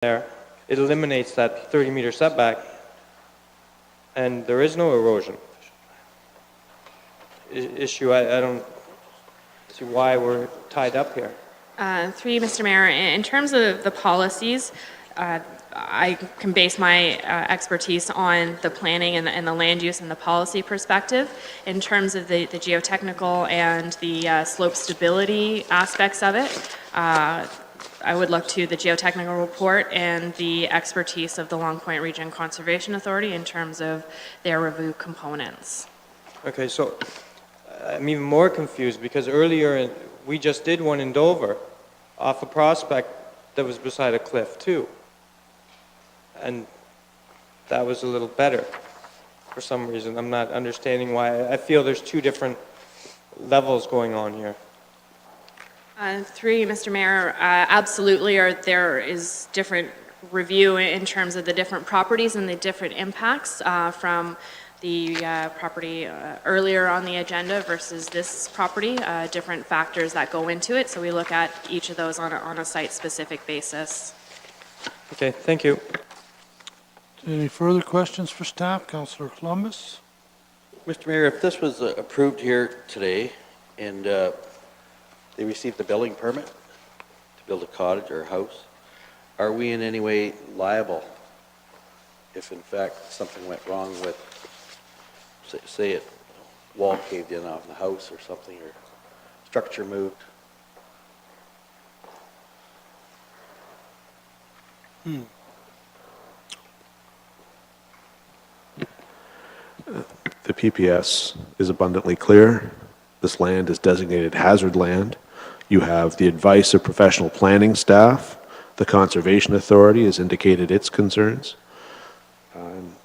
there, it eliminates that 30-meter setback, and there is no erosion issue. I don't see why we're tied up here. Through you, Mr. Mayor, in terms of the policies, I can base my expertise on the planning and the land use and the policy perspective. In terms of the geotechnical and the slope stability aspects of it, I would look to the geotechnical report and the expertise of the Long Point Region Conservation Authority in terms of their review components. Okay, so I'm even more confused because earlier we just did one in Dover off a prospect that was beside a cliff too. And that was a little better for some reason. I'm not understanding why. I feel there's two different levels going on here. Through you, Mr. Mayor, absolutely, there is different review in terms of the different properties and the different impacts from the property earlier on the agenda versus this property, different factors that go into it. So we look at each of those on a site-specific basis. Okay, thank you. Any further questions for staff? Councillor Columbus? Mr. Mayor, if this was approved here today and they received the building permit to build a cottage or a house, are we in any way liable if in fact something went wrong with, say it, wall caved in on the house or something, or structure moved? The PPS is abundantly clear. This land is designated hazard land. You have the advice of professional planning staff. The Conservation Authority has indicated its concerns.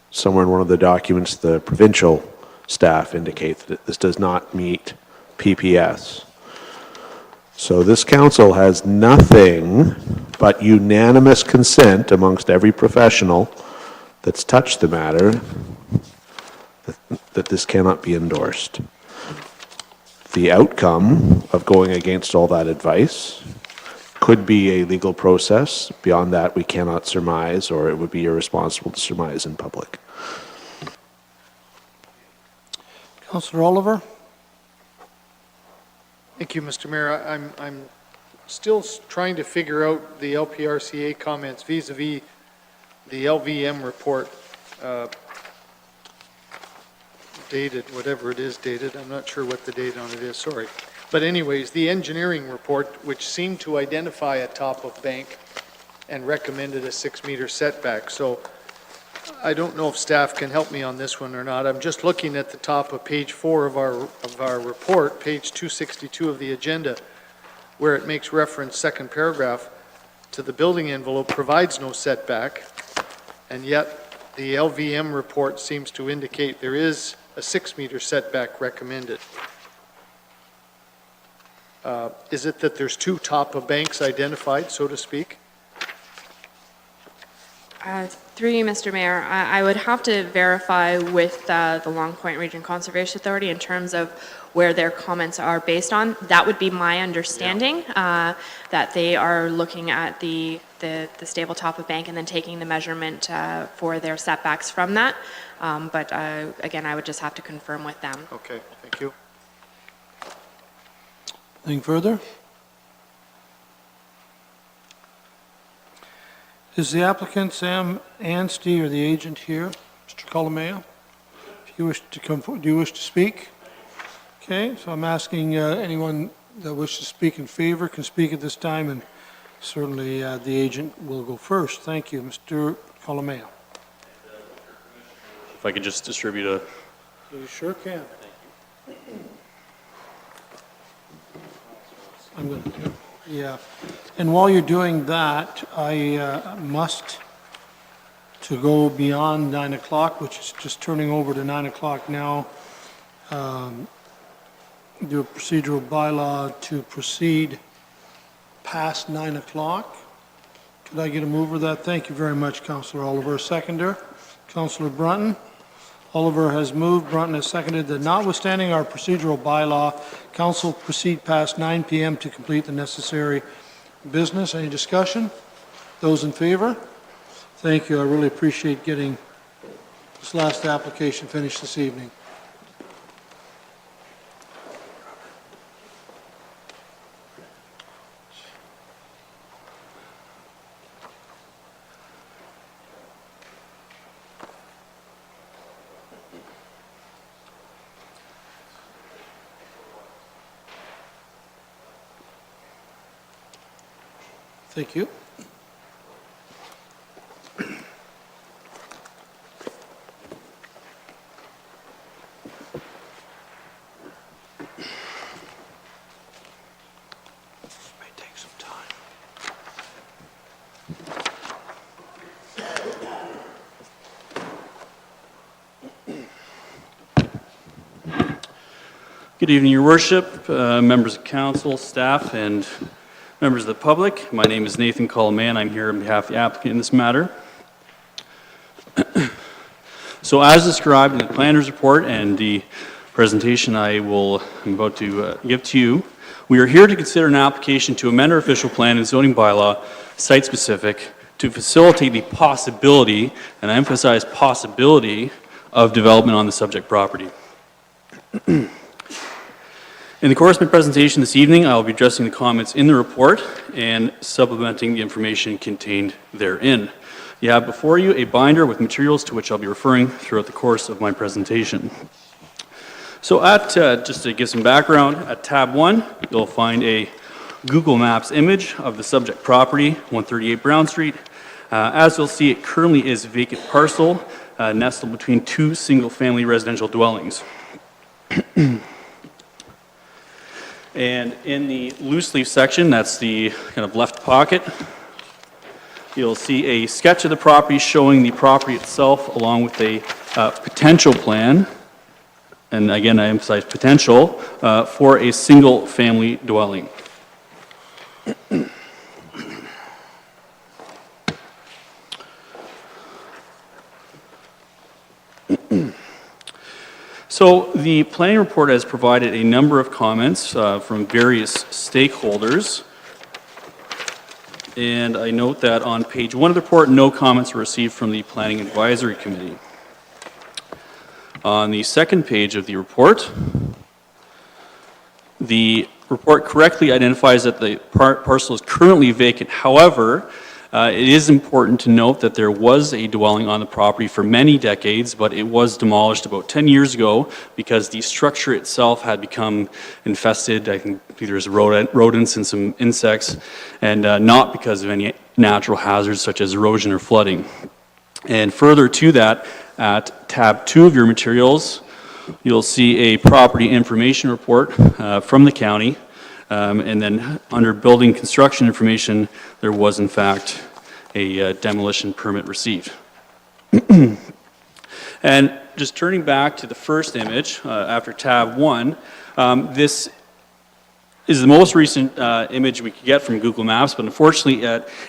Somewhere in one of the documents, the provincial staff indicate that this does not meet PPS. So this council has nothing but unanimous consent amongst every professional that's touched the matter that this cannot be endorsed. The outcome of going against all that advice could be a legal process. Beyond that, we cannot surmise, or it would be irresponsible to surmise in public. Councillor Oliver? Thank you, Mr. Mayor. I'm still trying to figure out the LPRCA comments vis-a-vis the LVM report dated, whatever it is dated. I'm not sure what the date on it is, sorry. But anyways, the engineering report, which seemed to identify a top of bank and recommended a 6-meter setback. So I don't know if staff can help me on this one or not. I'm just looking at the top of page 4 of our report, page 262 of the agenda, where it makes reference, second paragraph, to the building envelope provides no setback, and yet the LVM report seems to indicate there is a 6-meter setback recommended. Is it that there's two top of banks identified, so to speak? Through you, Mr. Mayor, I would have to verify with the Long Point Region Conservation Authority in terms of where their comments are based on. That would be my understanding, that they are looking at the stable top of bank and then taking the measurement for their setbacks from that. But again, I would just have to confirm with them. Okay, thank you. Anything further? Is the applicant Sam Anstey or the agent here? Mr. Colomeo? If you wish to come forward, do you wish to speak? Okay, so I'm asking anyone that wishes to speak in favor can speak at this time, and certainly the agent will go first. Thank you, Mr. Colomeo. If I could just distribute a... You sure can. I'm going to, yeah. And while you're doing that, I must, to go beyond 9 o'clock, which is just turning over to 9 o'clock now, do a procedural bylaw to proceed past 9 o'clock. Could I get a mover of that? Thank you very much, Councillor Oliver. Seconder, Councillor Brunton. Oliver has moved, Brunton has seconded that notwithstanding our procedural bylaw, Council proceed past 9 p.m. to complete the necessary business. Any discussion? Those in favor? Thank you. I really appreciate getting this last application finished this evening. Thank you. May take some time. Good evening, Your Worship, members of council, staff, and members of the public. My name is Nathan Colomay. I'm here on behalf of the applicant in this matter. So as described in the planner's report and the presentation I'm about to give to you, we are here to consider an application to amend our official plan and zoning bylaw, site-specific, to facilitate the possibility, and I emphasize possibility, of development on the subject property. In the course of my presentation this evening, I will be addressing the comments in the report and supplementing the information contained therein. You have before you a binder with materials to which I'll be referring throughout the course of my presentation. So just to give some background, at tab 1, you'll find a Google Maps image of the subject property, 138 Brown Street. As you'll see, it currently is a vacant parcel nestled between two single-family residential dwellings. And in the loose leaf section, that's the kind of left pocket, you'll see a sketch of the property showing the property itself along with a potential plan, and again I emphasize potential, for a single family dwelling. So the planning report has provided a number of comments from various stakeholders. And I note that on page 1 of the report, no comments were received from the Planning Advisory Committee. On the second page of the report, the report correctly identifies that the parcel is currently vacant. However, it is important to note that there was a dwelling on the property for many decades, but it was demolished about 10 years ago because the structure itself had become infested. I think there's rodents and some insects, and not because of any natural hazards such as erosion or flooding. And further to that, at tab 2 of your materials, you'll see a property information report from the county. And then under building construction information, there was in fact a demolition permit received. And just turning back to the first image after tab 1, this is the most recent image we could get from Google Maps, but unfortunately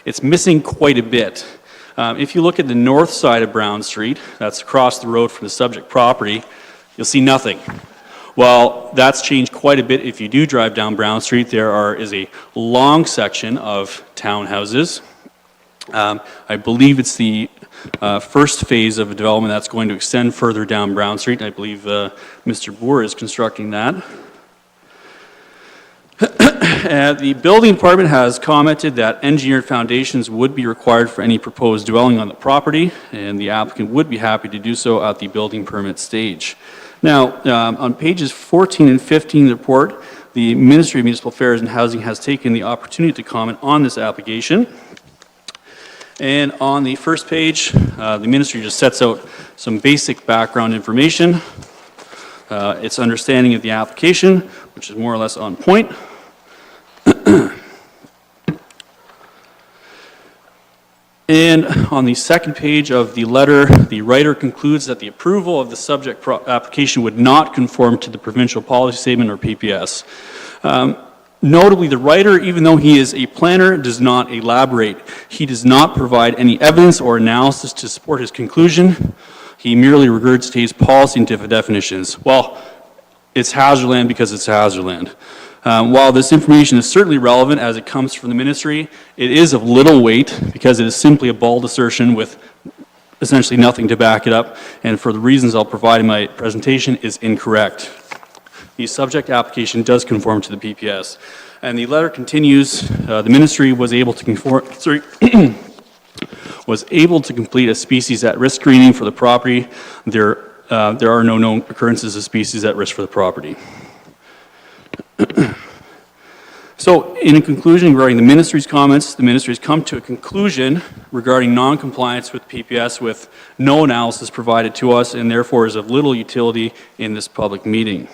it's missing quite a bit. If you look at the north side of Brown Street, that's across the road from the subject property, you'll see nothing. Well, that's changed quite a bit. If you do drive down Brown Street, there is a long section of townhouses. I believe it's the first phase of a development that's going to extend further down Brown Street. I believe Mr. Boer is constructing that. The building department has commented that engineered foundations would be required for any proposed dwelling on the property, and the applicant would be happy to do so at the building permit stage. Now, on pages 14 and 15 of the report, the Ministry of Municipal Affairs and Housing has taken the opportunity to comment on this application. And on the first page, the Ministry just sets out some basic background information, its understanding of the application, which is more or less on point. And on the second page of the letter, the writer concludes that the approval of the subject application would not conform to the provincial policy statement or PPS. Notably, the writer, even though he is a planner, does not elaborate. He does not provide any evidence or analysis to support his conclusion. He merely regurgitates policy and definitions. Well, it's hazard land because it's hazard land. While this information is certainly relevant as it comes from the ministry, it is of little weight because it is simply a bald assertion with essentially nothing to back it up, and for the reasons I'll provide in my presentation, is incorrect. The subject application does conform to the PPS. And the letter continues, the ministry was able to was able to complete a species at risk screening for the property. There are no known occurrences of species at risk for the property. So, in conclusion regarding the ministry's comments, the ministry has come to a conclusion regarding non-compliance with PPS with no analysis provided to us and therefore is of little utility in this public meeting.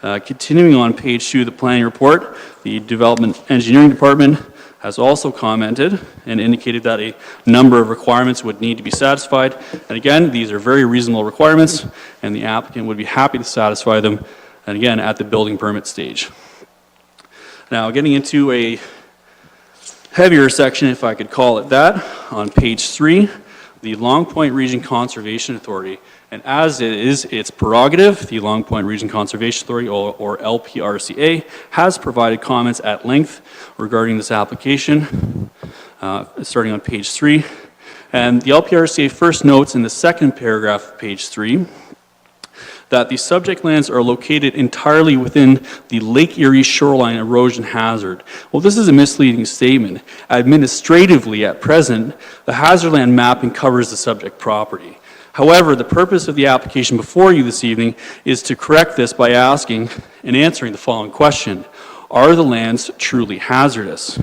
Continuing on page 2 of the planning report, the Development Engineering Department has also commented and indicated that a number of requirements would need to be satisfied. And again, these are very reasonable requirements and the applicant would be happy to satisfy them, and again, at the building permit stage. Now, getting into a heavier section, if I could call it that, on page 3, the Long Point Region Conservation Authority. And as it is its prerogative, the Long Point Region Conservation Authority, or LPRCA, has provided comments at length regarding this application, starting on page 3. And the LPRCA first notes in the second paragraph of page 3 that the subject lands are located entirely within the Lake Erie shoreline erosion hazard. Well, this is a misleading statement. Administratively, at present, the hazard land mapping covers the subject property. However, the purpose of the application before you this evening is to correct this by asking and answering the following question. Are the lands truly hazardous?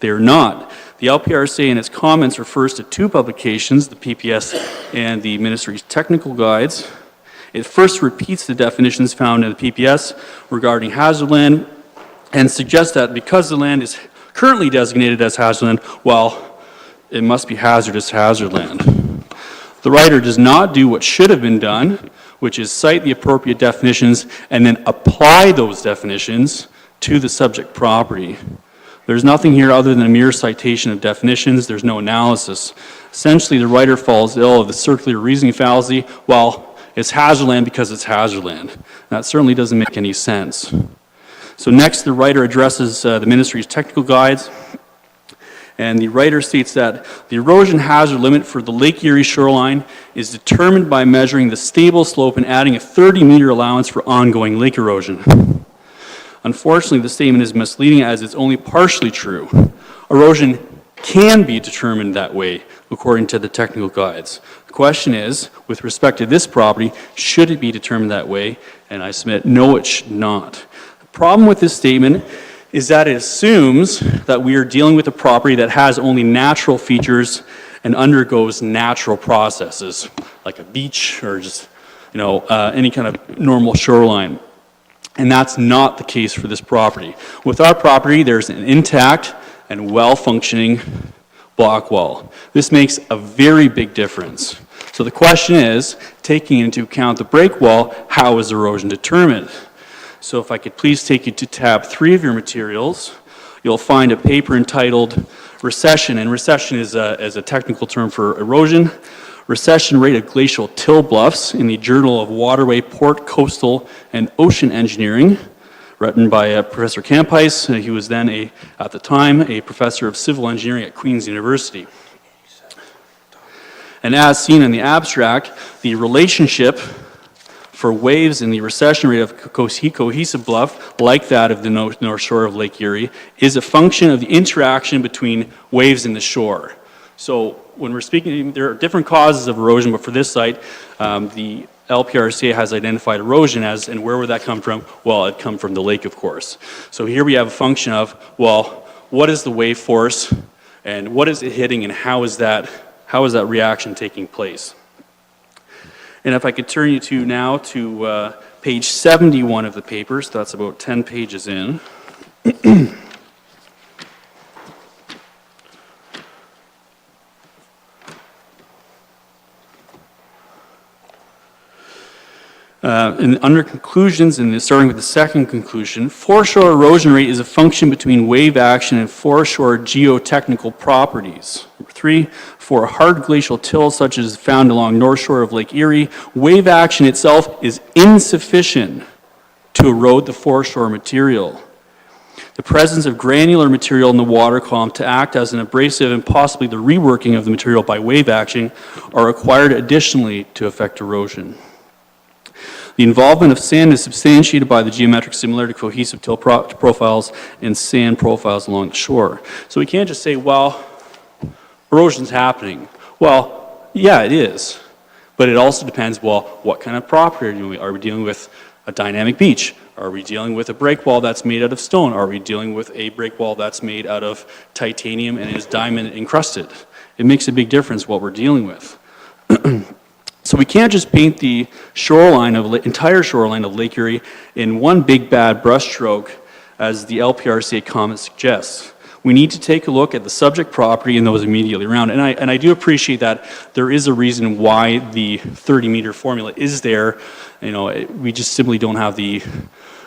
They are not. The LPRCA in its comments refers to 2 publications, the PPS and the Ministry's technical guides. It first repeats the definitions found in the PPS regarding hazard land and suggests that because the land is currently designated as hazard land, well, it must be hazardous hazard land. The writer does not do what should have been done, which is cite the appropriate definitions and then apply those definitions to the subject property. There's nothing here other than a mere citation of definitions. There's no analysis. Essentially, the writer falls ill of the circular reasoning fallacy. Well, it's hazard land because it's hazard land. That certainly doesn't make any sense. So next, the writer addresses the ministry's technical guides. And the writer states that the erosion hazard limit for the Lake Erie shoreline is determined by measuring the stable slope and adding a 30-meter allowance for ongoing lake erosion. Unfortunately, the statement is misleading as it's only partially true. Erosion can be determined that way, according to the technical guides. The question is, with respect to this property, should it be determined that way? And I submit, no, it should not. The problem with this statement is that it assumes that we are dealing with a property that has only natural features and undergoes natural processes, like a beach or just, any kind of normal shoreline. And that's not the case for this property. With our property, there's an intact and well-functioning block wall. This makes a very big difference. So the question is, taking into account the break wall, how is erosion determined? So if I could please take you to tab 3 of your materials, you'll find a paper entitled Recession, and recession is a technical term for erosion. Recession rate of glacial till bluffs in the Journal of Waterway, Port, Coastal, and Ocean Engineering, written by Professor Campice. He was then, at the time, a professor of civil engineering at Queen's University. And as seen in the abstract, the relationship for waves in the recession rate of cohesive bluff, like that of the north shore of Lake Erie, is a function of the interaction between waves and the shore. So when we're speaking, there are different causes of erosion, but for this site, the LPRCA has identified erosion as, and where would that come from? Well, it come from the lake, of course. So here we have a function of, well, what is the wave force, and what is it hitting, and how is that reaction taking place? And if I could turn you to now to page 71 of the paper, so that's about 10 pages in. And under conclusions, and starting with the second conclusion, foreshore erosion rate is a function between wave action and foreshore geotechnical properties. Number 3, for hard glacial till such as found along north shore of Lake Erie, wave action itself is insufficient to erode the foreshore material. the presence of granular material in the water column to act as an abrasive and possibly the reworking of the material by wave action are required additionally to affect erosion. The involvement of sand is substantiated by the geometric similarity to cohesive till profiles and sand profiles along the shore. So we can't just say, well, erosion's happening. Well, yeah, it is. But it also depends, well, what kind of property are we doing? Are we dealing with a dynamic beach? Are we dealing with a break wall that's made out of stone? Are we dealing with a break wall that's made out of titanium and is diamond encrusted? It makes a big difference what we're dealing with. So we can't just paint the entire shoreline of Lake Erie in one big bad brushstroke as the LPRCA comment suggests. We need to take a look at the subject property and those immediately around. And I do appreciate that there is a reason why the 30-meter formula is there. You know, we just simply don't have the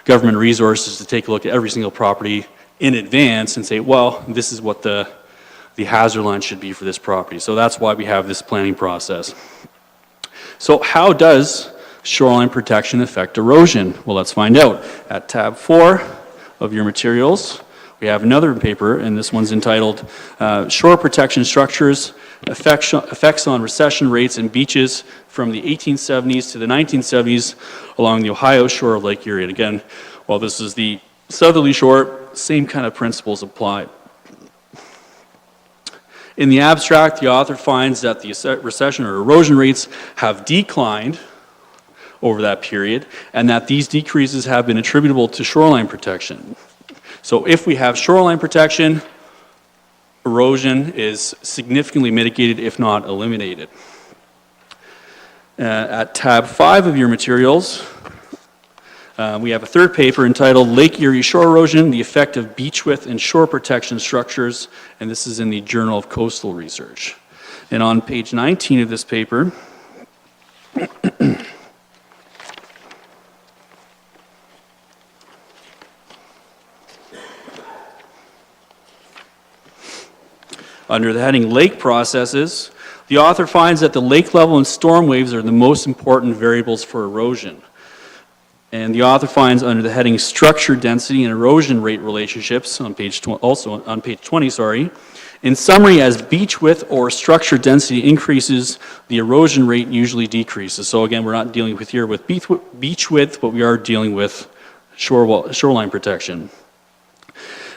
government resources to take a look at every single property in advance and say, well, this is what the hazard line should be for this property. So that's why we have this planning process. So how does shoreline protection affect erosion? Well, let's find out. At tab 4 of your materials, we have another paper, and this one's entitled Shore Protection Structures, Effects on Recession Rates and Beaches from the 1870s to the 1970s along the Ohio shore of Lake Erie. And again, while this is the southerly shore, same kind of principles apply. In the abstract, the author finds that the recession or erosion rates have declined over that period, and that these decreases have been attributable to shoreline protection. So if we have shoreline protection, erosion is significantly mitigated, if not eliminated. At tab 5 of your materials, we have a third paper entitled Lake Erie Shore Erosion, the Effect of Beach Width and Shore Protection Structures, and this is in the Journal of Coastal Research. And on page 19 of this paper, under the heading Lake Processes, the author finds that the lake level and storm waves are the most important variables for erosion. And the author finds under the heading Structure Density and Erosion Rate Relationships, on page 20, in summary, as beach width or structure density increases, the erosion rate usually decreases. So again, we're not dealing with here with beach width, but we are dealing with shoreline protection.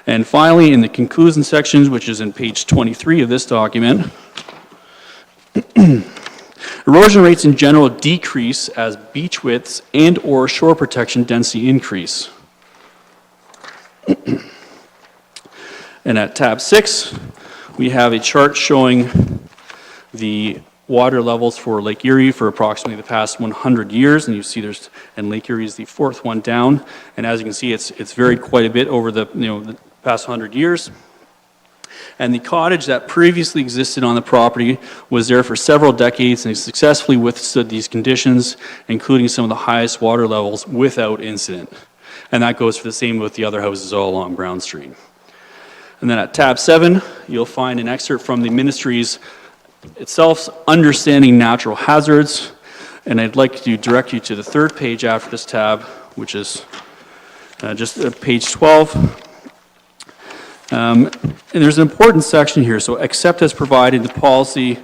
And finally, in the conclusion sections, which is in page 23 of this document, erosion rates in general decrease as beach widths and or shore protection density increase. And at tab 6, we have a chart showing the water levels for Lake Erie for approximately the past 100 years, and you see and Lake Erie is the fourth one down, and as you can see, it's varied quite a bit over the past 100 years. And the cottage that previously existed on the property was there for several decades and successfully withstood these conditions, including some of the highest water levels without incident. And that goes for the same with the other houses all along Brown Street. And then at tab 7, you'll find an excerpt from the ministry's itself, Understanding Natural Hazards. And I'd like to direct you to the third page after this tab, which is just page 12. And there's an important section here. So except as provided, the policy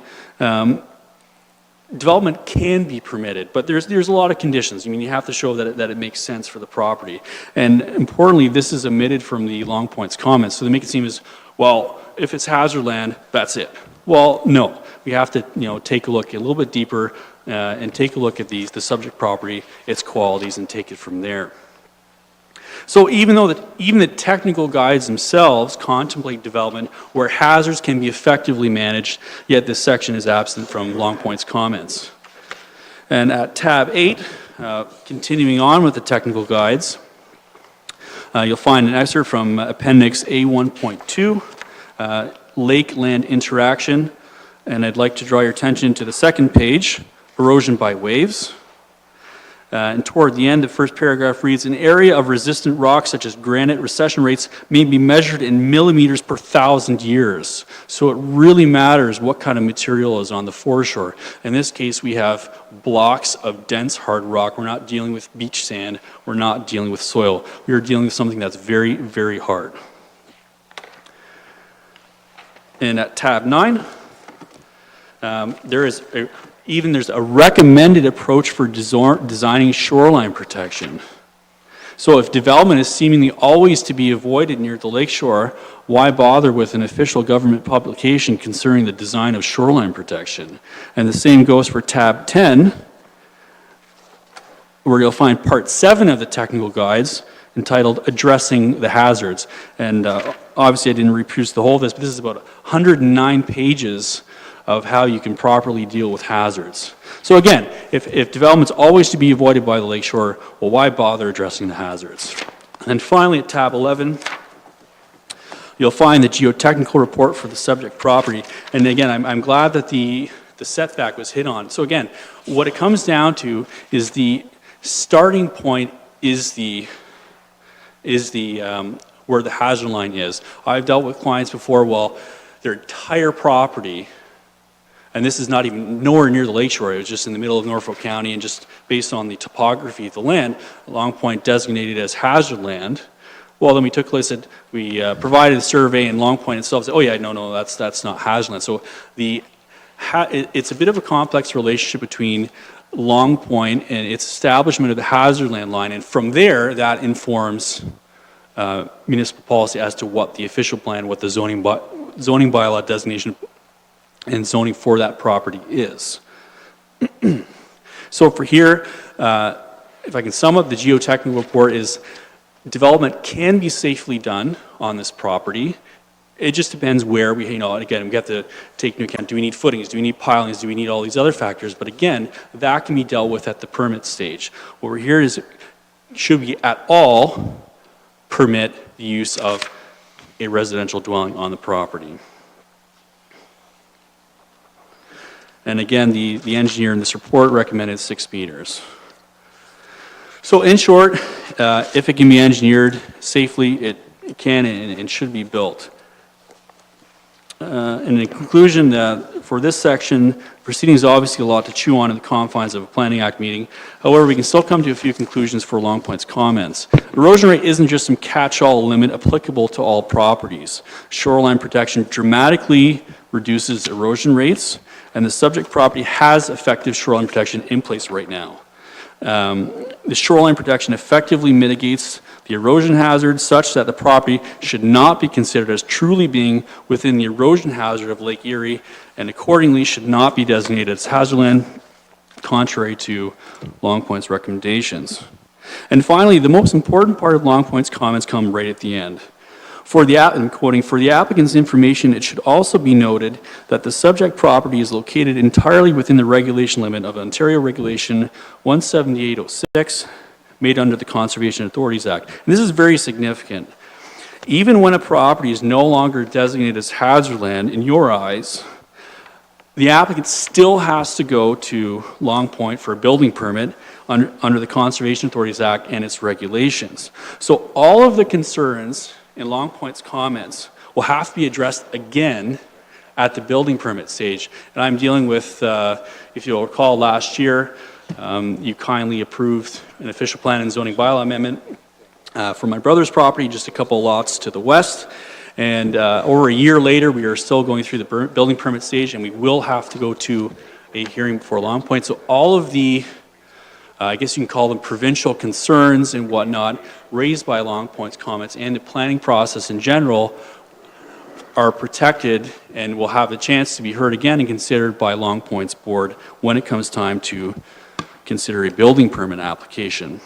development can be permitted, but there's a lot of conditions. I mean, you have to show that it makes sense for the property. And importantly, this is omitted from the Long Point's comments. So they make it seem as, well, if it's hazard land, that's it. Well, no. We have to take a look a little bit deeper and take a look at the subject property, its qualities, and take it from there. So even the technical guides themselves contemplate development where hazards can be effectively managed, yet this section is absent from Long Point's comments. And at tab 8, continuing on with the technical guides, you'll find an excerpt from Appendix A1.2, Lake-Land Interaction, and I'd like to draw your attention to the second page, Erosion by Waves. And toward the end, the first paragraph reads, an area of resistant rock such as granite recession rates may be measured in millimeters per 1,000 years. So it really matters what kind of material is on the foreshore. In this case, we have blocks of dense hard rock. We're not dealing with beach sand. We're not dealing with soil. We are dealing with something that's very, very hard. And at tab 9, there's a recommended approach for designing shoreline protection. So if development is seemingly always to be avoided near the lakeshore, why bother with an official government publication concerning the design of shoreline protection? And the same goes for tab 10, where you'll find part 7 of the technical guides entitled Addressing the Hazards. And obviously I didn't reproduce the whole of this, but this is about 109 pages of how you can properly deal with hazards. So again, if development's always to be avoided by the lakeshore, well, why bother addressing the hazards? And finally, at tab 11, you'll find the geotechnical report for the subject property. And again, I'm glad that the setback was hit on. So again, what it comes down to is the starting point is where the hazard line is. I've dealt with clients before, well, their entire property, and this is not even nowhere near the lakeshore, it was just in the middle of Norfolk County, and just based on the topography of the land, Long Point designated as hazard land. Well, then we took a listen, we provided a survey, and Long Point itself said, oh yeah, no, that's not hazard land. So it's a bit of a complex relationship between Long Point and its establishment of the hazard land line, and from there, that informs municipal policy as to what the official plan, what the zoning bylaw designation and zoning for that property is. So for here, if I can sum up, the geotechnical report is development can be safely done on this property. It just depends where we, again, we have to take into account, do we need footings, do we need pilings, do we need all these other factors? But again, that can be dealt with at the permit stage. What we're here is, should we at all permit the use of a residential dwelling on the property? And again, the engineer in this report recommended 6 meters. So in short, if it can be engineered safely, it can and should be built. And in conclusion, for this section, proceeding is obviously a lot to chew on in the confines of a Planning Act meeting. However, we can still come to a few conclusions for Long Point's comments. Erosion rate isn't just some catch-all limit applicable to all properties. Shoreline protection dramatically reduces erosion rates, and the subject property has effective shoreline protection in place right now. The shoreline protection effectively mitigates the erosion hazard such that the property should not be considered as truly being within the erosion hazard of Lake Erie, and accordingly should not be designated as hazard land, contrary to Long Point's recommendations. And finally, the most important part of Long Point's comments come right at the end. I'm quoting, for the applicant's information, it should also be noted that the subject property is located entirely within the regulation limit of Ontario Regulation 17806, made under the Conservation Authorities Act. And this is very significant. Even when a property is no longer designated as hazard land, in your eyes, the applicant still has to go to Long Point for a building permit under the Conservation Authorities Act and its regulations. So all of the concerns in Long Point's comments will have to be addressed again at the building permit stage. And I'm dealing with, if you'll recall last year, you kindly approved an official plan and zoning bylaw amendment for my brother's property, just a couple lots to the west. And over a year later, we are still going through the building permit stage, and we will have to go to a hearing before Long Point. So all of the I guess you can call them provincial concerns and whatnot, raised by Long Point's comments and the planning process in general are protected and will have a chance to be heard again and considered by Long Point's board when it comes time to consider a building permit application.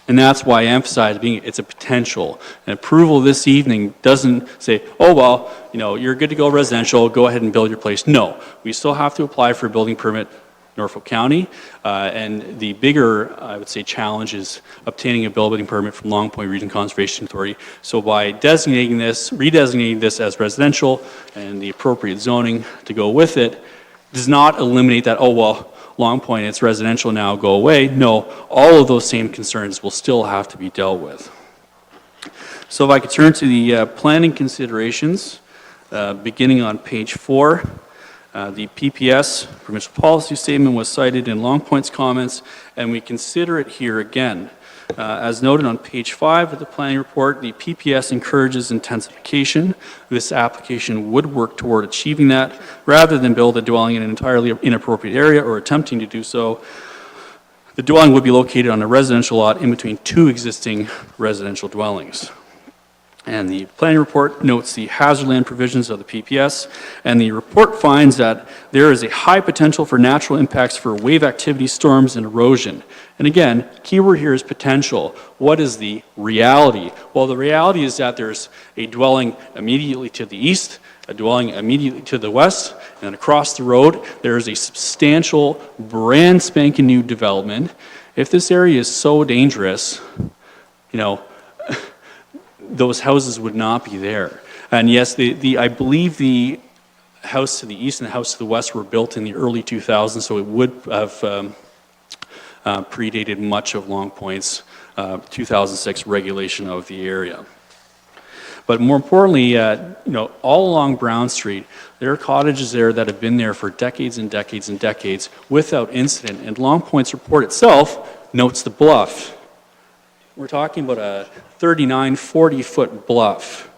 And that's why I emphasize it's a potential. And approval this evening doesn't say, oh, well, you're good to go residential, go ahead and build your place. No, we still have to apply for a building permit, Norfolk County. And the bigger, I would say, challenge is obtaining a building permit from Long Point Region Conservation Authority. So by redesignating this as residential and the appropriate zoning to go with it, does not eliminate that, oh, well, Long Point and its residential now go away. No, all of those same concerns will still have to be dealt with. So if I could turn to the planning considerations, beginning on page 4. The PPS, provincial policy statement, was cited in Long Point's comments, and we consider it here again. As noted on page 5 of the planning report, the PPS encourages intensification. This application would work toward achieving that, rather than build a dwelling in an entirely inappropriate area or attempting to do so. The dwelling would be located on a residential lot in between 2 existing residential dwellings. And the planning report notes the hazard land provisions of the PPS, and the report finds that there is a high potential for natural impacts for wave activity, storms, and erosion. And again, keyword here is potential. What is the reality? Well, the reality is that there's a dwelling immediately to the east, a dwelling immediately to the west, and across the road, there is a substantial, brand spanking new development. If this area is so dangerous, you know, those houses would not be there. And yes, I believe the house to the east and the house to the west were built in the early 2000s, so it would have predated much of Long Point's 2006 regulation of the area. But more importantly, you know, all along Brown Street, there are cottages there that have been there for decades and decades and decades without incident. And Long Point's report itself notes the bluff. We're talking about a 39, 40-foot bluff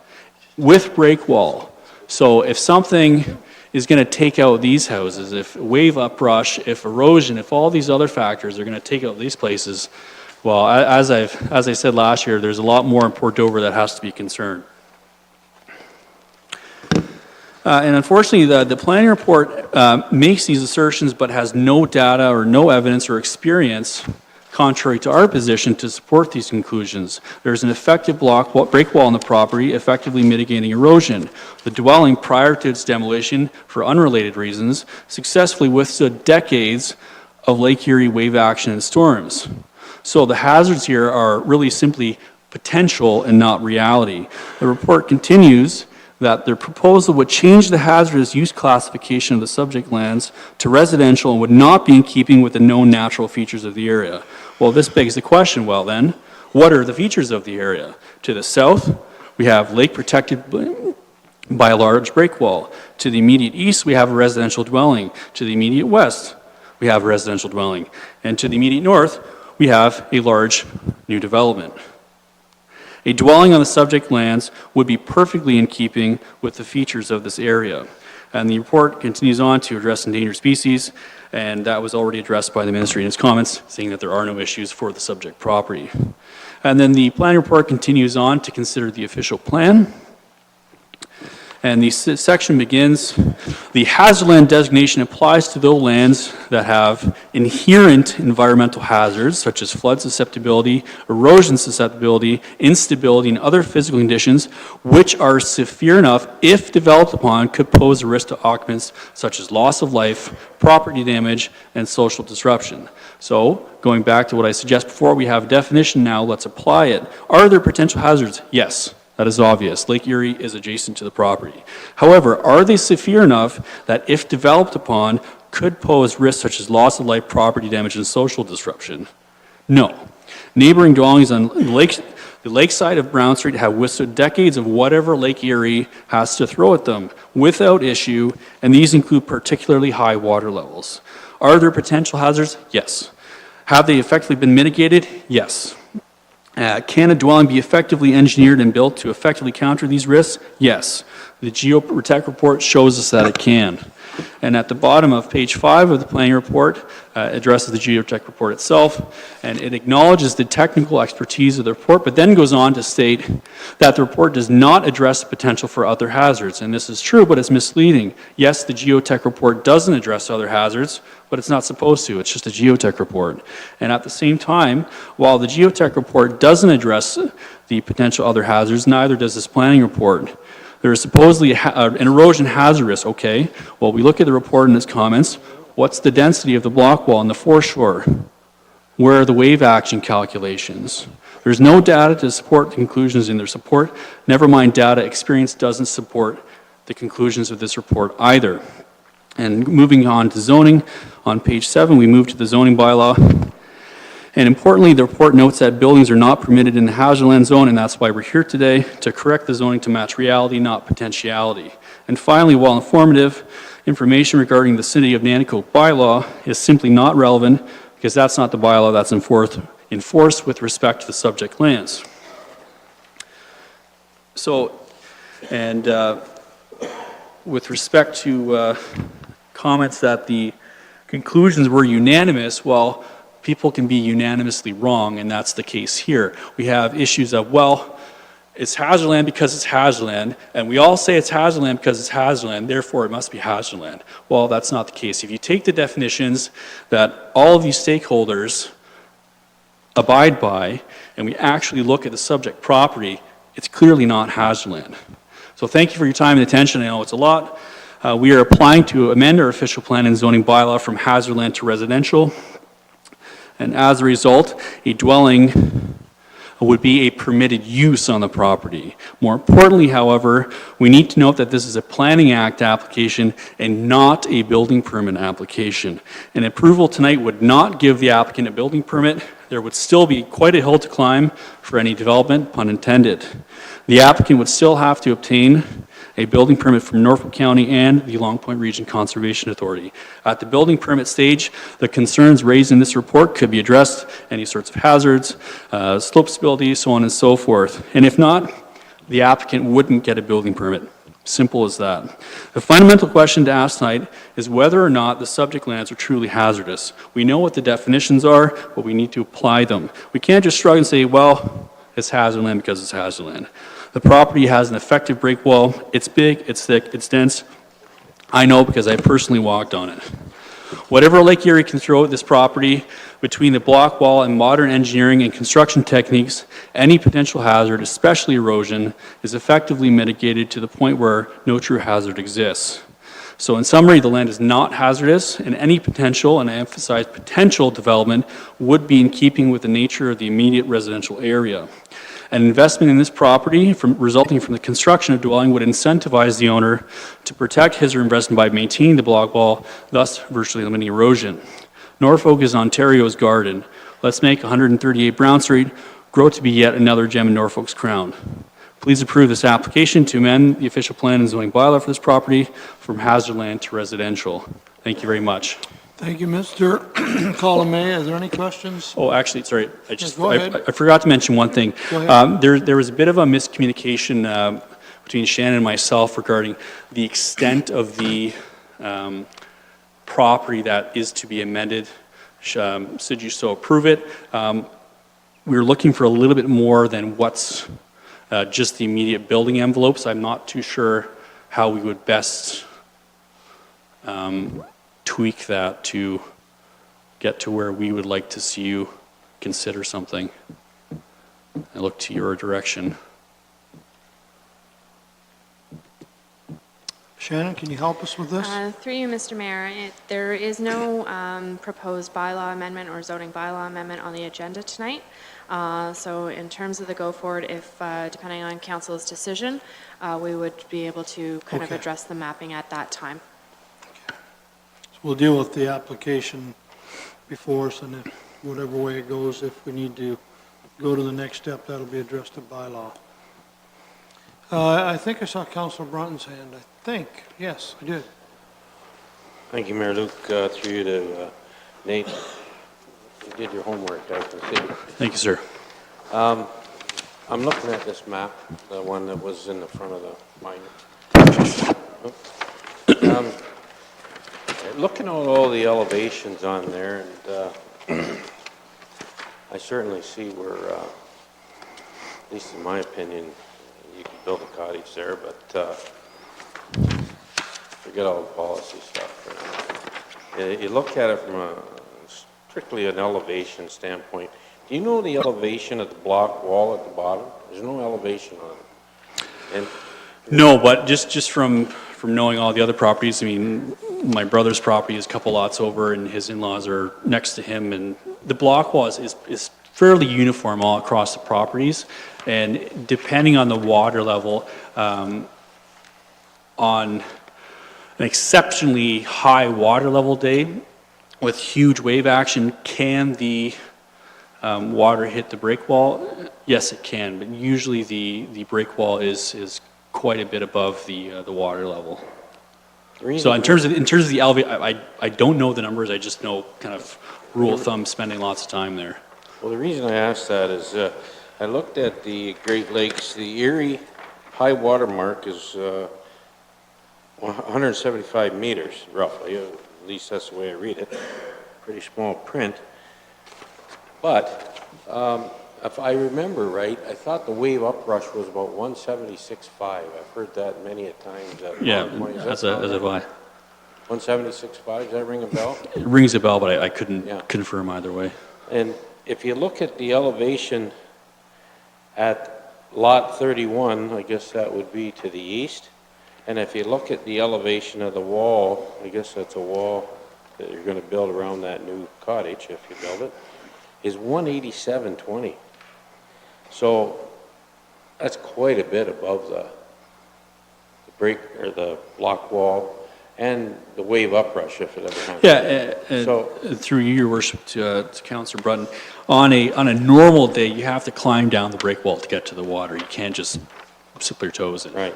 with break wall. So if something is going to take out these houses, if wave uprush, if erosion, if all these other factors are going to take out these places, well, as I said last year, there's a lot more in Port Dover that has to be concerned. And unfortunately, the planning report makes these assertions but has no data or no evidence or experience contrary to our position to support these conclusions. There's an effective break wall on the property, effectively mitigating erosion. The dwelling, prior to its demolition, for unrelated reasons, successfully withstood decades of Lake Erie wave action and storms. So the hazards here are really simply potential and not reality. The report continues that their proposal would change the hazardous use classification of the subject lands to residential and would not be in keeping with the known natural features of the area. Well, this begs the question, well then, what are the features of the area? To the south, we have lake protected by a large break wall. To the immediate east, we have a residential dwelling. To the immediate west, we have a residential dwelling. And to the immediate north, we have a large new development. A dwelling on the subject lands would be perfectly in keeping with the features of this area. And the report continues on to address endangered species, and that was already addressed by the ministry in its comments, saying that there are no issues for the subject property. And then the planning report continues on to consider the official plan. And the section begins, the hazard land designation applies to those lands that have inherent environmental hazards such as flood susceptibility, erosion susceptibility, instability, and other physical conditions which are severe enough, if developed upon, could pose a risk to occupants such as loss of life, property damage, and social disruption. So, going back to what I suggested before, we have a definition now, let's apply it. Are there potential hazards? Yes. That is obvious. Lake Erie is adjacent to the property. However, are they severe enough that if developed upon, could pose risks such as loss of life, property damage, and social disruption? No. Neighboring dwellings on the lakeside of Brown Street have withstood decades of whatever Lake Erie has to throw at them without issue, and these include particularly high water levels. Are there potential hazards? Yes. Have they effectively been mitigated? Yes. Can a dwelling be effectively engineered and built to effectively counter these risks? Yes. The geotech report shows us that it can. And at the bottom of page 5 of the planning report addresses the geotech report itself, and it acknowledges the technical expertise of the report, but then goes on to state that the report does not address the potential for other hazards. And this is true, but it's misleading. Yes, the geotech report doesn't address other hazards, but it's not supposed to. It's just a geotech report. And at the same time, while the geotech report doesn't address the potential other hazards, neither does this planning report. There is supposedly an erosion hazard risk. Okay, well, we look at the report and its comments. What's the density of the block wall and the foreshore? Where are the wave action calculations? There's no data to support the conclusions in their support. Never mind data, experience doesn't support the conclusions of this report either. And moving on to zoning, on page 7, we move to the zoning bylaw. And importantly, the report notes that buildings are not permitted in the hazard land zone, and that's why we're here today, to correct the zoning to match reality, not potentiality. And finally, while informative, information regarding the City of Nanticoke bylaw is simply not relevant because that's not the bylaw that's enforced with respect to the subject lands. So, and with respect to comments that the conclusions were unanimous, well, people can be unanimously wrong, and that's the case here. We have issues of, well, it's hazard land because it's hazard land, and we all say it's hazard land because it's hazard land, therefore it must be hazard land. Well, that's not the case. If you take the definitions that all of these stakeholders abide by, and we actually look at the subject property, it's clearly not hazard land. So thank you for your time and attention. I know it's a lot. We are applying to amend our official plan and zoning bylaw from hazard land to residential. And as a result, a dwelling would be a permitted use on the property. More importantly, however, we need to note that this is a Planning Act application and not a building permit application. An approval tonight would not give the applicant a building permit. There would still be quite a hill to climb for any development, pun intended. The applicant would still have to obtain a building permit from Norfolk County and the Long Point Region Conservation Authority. At the building permit stage, the concerns raised in this report could be addressed, any sorts of hazards, slope stability, so on and so forth. And if not, the applicant wouldn't get a building permit. Simple as that. The fundamental question to ask tonight is whether or not the subject lands are truly hazardous. We know what the definitions are, but we need to apply them. We can't just shrug and say, well, it's hazard land because it's hazard land. The property has an effective break wall. It's big, it's thick, it's dense. I know because I personally walked on it. Whatever Lake Erie can throw at this property, between the block wall and modern engineering and construction techniques, any potential hazard, especially erosion, is effectively mitigated to the point where no true hazard exists. So in summary, the land is not hazardous, and any potential, and I emphasize potential development, would be in keeping with the nature of the immediate residential area. An investment in this property resulting from the construction of dwelling would incentivize the owner to protect his or her investment by maintaining the block wall, thus virtually limiting erosion. Norfolk is Ontario's garden. Let's make 138 Brown Street grow to be yet another gem in Norfolk's crown. Please approve this application to amend the official plan and zoning bylaw for this property from hazard land to residential. Thank you very much. Thank you, Mr. Colomé. Are there any questions? Oh, actually, sorry, Go ahead. I forgot to mention one thing. Go ahead. There was a bit of a miscommunication between Shannon and myself regarding the extent of the property that is to be amended. Should you so approve it? We're looking for a little bit more than what's just the immediate building envelopes. I'm not too sure how we would best tweak that to get to where we would like to see you consider something. I look to your direction. Shannon, can you help us with this? Through you, Mr. Mayor, there is no proposed bylaw amendment or zoning bylaw amendment on the agenda tonight. So in terms of the go forward, if depending on council's decision, we would be able to kind of address the mapping at that time. We'll deal with the application before us, and if, whatever way it goes, if we need to go to the next step, that'll be addressed in bylaw. I think I saw Councilor Brunton's hand. I think, yes, I did. Thank you, Mayor Luke. Through you to Nate. You did your homework, I can see. Thank you, sir. I'm looking at this map, the one that was in the front of the mine. Looking at all the elevations on there, and I certainly see where, at least in my opinion, you can build a cottage there, but forget all the policy stuff. You look at it from a strictly an elevation standpoint. Do you know the elevation of the block wall at the bottom? There's no elevation on it. And No, but just from knowing all the other properties, I mean, my brother's property is a couple lots over, and his in-laws are next to him, and the block wall is fairly uniform all across the properties, and depending on the water level, on an exceptionally high water level day with huge wave action, can the water hit the break wall? Yes, it can, but usually the break wall is quite a bit above the water level. So in terms of the elevation, I don't know the numbers. I just know kind of rule of thumb, spending lots of time there. Well, the reason I asked that is I looked at the Great Lakes. The Erie high water mark is 175 meters, roughly. At least that's the way I read it. Pretty small print. But if I remember right, I thought the wave uprush was about 176.5. I've heard that many a times. Yeah, as a why. 176.5, does that ring a bell? It rings a bell, but I couldn't Yeah. confirm either way. And if you look at the elevation at lot 31, I guess that would be to the east. And if you look at the elevation of the wall, I guess that's a wall that you're going to build around that new cottage if you build it, is 187.20. So that's quite a bit above the break or the block wall and the wave uprush if it ever happens. Yeah, So- through you, Your Worship, to Councillor Brutton, on a normal day, you have to climb down the break wall to get to the water. You can't just slip your toes in. Right.